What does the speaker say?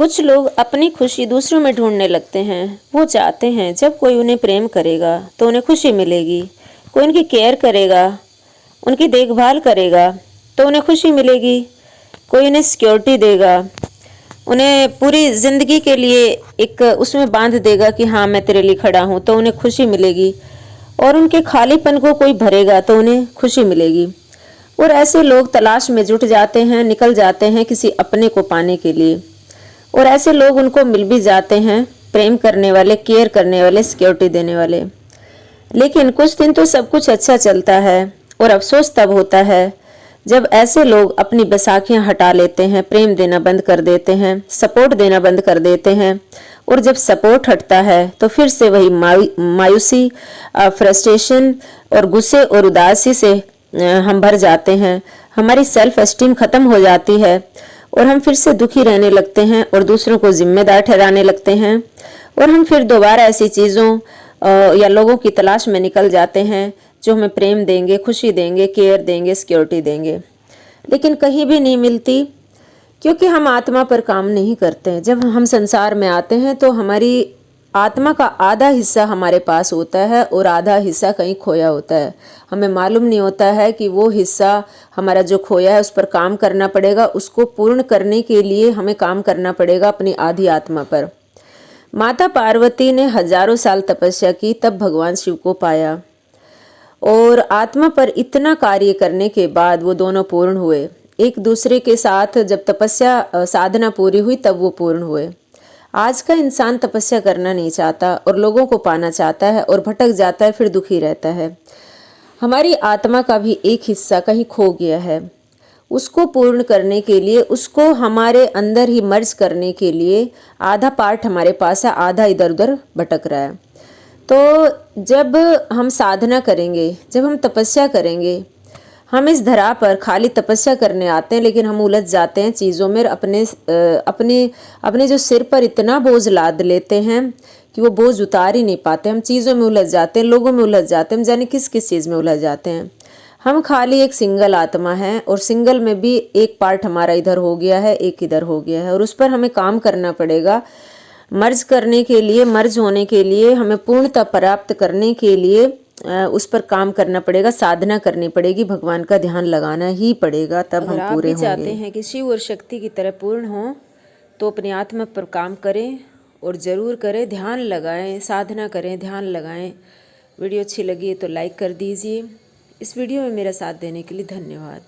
कुछ लोग अपनी खुशी दूसरों में ढूंढने लगते हैं। वो चाहते हैं जब कोई उन्हें प्रेम करेगा तो उन्हें खुशी मिलेगी, कोई उनकी केयर करेगा, उनकी देखभाल करेगा तो उन्हें खुशी मिलेगी, कोई उन्हें सिक्योरिटी देगा, उन्हें पूरी ज़िंदगी के लिए एक उसमें बांध देगा कि हाँ मैं तेरे लिए खड़ा हूँ, तो उन्हें खुशी मिलेगी। और उनके खालीपन को कोई भरेगा तो उन्हें खुशी मिलेगी। और ऐसे लोग तलाश में जुट जाते हैं, निकल जाते हैं किसी अपने को पाने के लिए। और ऐसे लोग उनको मिल भी जाते हैं, प्रेम करने वाले, केयर करने वाले, सिक्योरिटी देने वाले। लेकिन कुछ दिन तो सब कुछ अच्छा चलता है और अफसोस तब होता है जब ऐसे लोग अपनी बैसाखियां हटा लेते हैं, प्रेम देना बंद कर देते हैं, सपोर्ट देना बंद कर देते हैं। और जब सपोर्ट हटता है तो फिर से वही मायूसी, फ्रस्ट्रेशन और गुस्से और उदासी से हम भर जाते हैं। हमारी सेल्फ एस्टीम खत्म हो जाती है और हम फिर से दुखी रहने लगते हैं और दूसरों को जिम्मेदार ठहराने लगते हैं। और हम फिर दोबारा ऐसी चीज़ों या लोगों की तलाश में निकल जाते हैं जो हमें प्रेम देंगे, खुशी देंगे, केयर देंगे, सिक्योरिटी देंगे। लेकिन कहीं भी नहीं मिलती, क्योंकि हम आत्मा पर काम नहीं करते हैं। जब हम संसार में आते हैं तो हमारी आत्मा का आधा हिस्सा हमारे पास होता है और आधा हिस्सा कहीं खोया होता है। हमें मालूम नहीं होता है कि वो हिस्सा हमारा जो खोया है उस पर काम करना पड़ेगा। उसको पूर्ण करने के लिए हमें काम करना पड़ेगा अपनी आधी आत्मा पर। माता पार्वती ने हजारों साल तपस्या की, तब भगवान शिव को पाया। और आत्मा पर इतना कार्य करने के बाद वो दोनों पूर्ण हुए। एक दूसरे के साथ जब तपस्या साधना पूरी हुई तब वो पूर्ण हुए। आज का इंसान तपस्या करना नहीं चाहता और लोगों को पाना चाहता है और भटक जाता है, फिर दुखी रहता है। हमारी आत्मा का भी एक हिस्सा कहीं खो गया है। उसको पूर्ण करने के लिए, उसको हमारे अंदर ही मर्ज करने के लिए आधा पार्ट हमारे पास है, आधा इधर उधर भटक रहा है। तो जब हम साधना करेंगे, जब हम तपस्या करेंगे, हम इस धरा पर खाली तपस्या करने आते हैं, लेकिन हम उलझ जाते हैं चीज़ों में। अपने जो सिर पर इतना बोझ लाद लेते हैं कि वो बोझ उतार ही नहीं पाते। हम चीज़ों में उलझ जाते हैं, लोगों में उलझ जाते हैं, हम जाने किस किस चीज़ में उलझ जाते हैं। हम खाली एक सिंगल आत्मा है और सिंगल में भी एक पार्ट हमारा इधर हो गया है, एक इधर हो गया है, और उस पर हमें काम करना पड़ेगा। मर्ज करने के लिए, मर्ज होने के लिए, हमें पूर्णता प्राप्त करने के लिए उस पर काम करना पड़ेगा, साधना करनी पड़ेगी, भगवान का ध्यान लगाना ही पड़ेगा, तब हम पूरे होंगे। चाहते हैं कि शिव और शक्ति की तरह पूर्ण हो तो अपनी आत्मा पर काम करें और ज़रूर करें, ध्यान लगाएं, साधना करें, ध्यान लगाएं। वीडियो अच्छी लगी तो लाइक कर दीजिए। इस वीडियो में मेरा साथ देने के लिए धन्यवाद।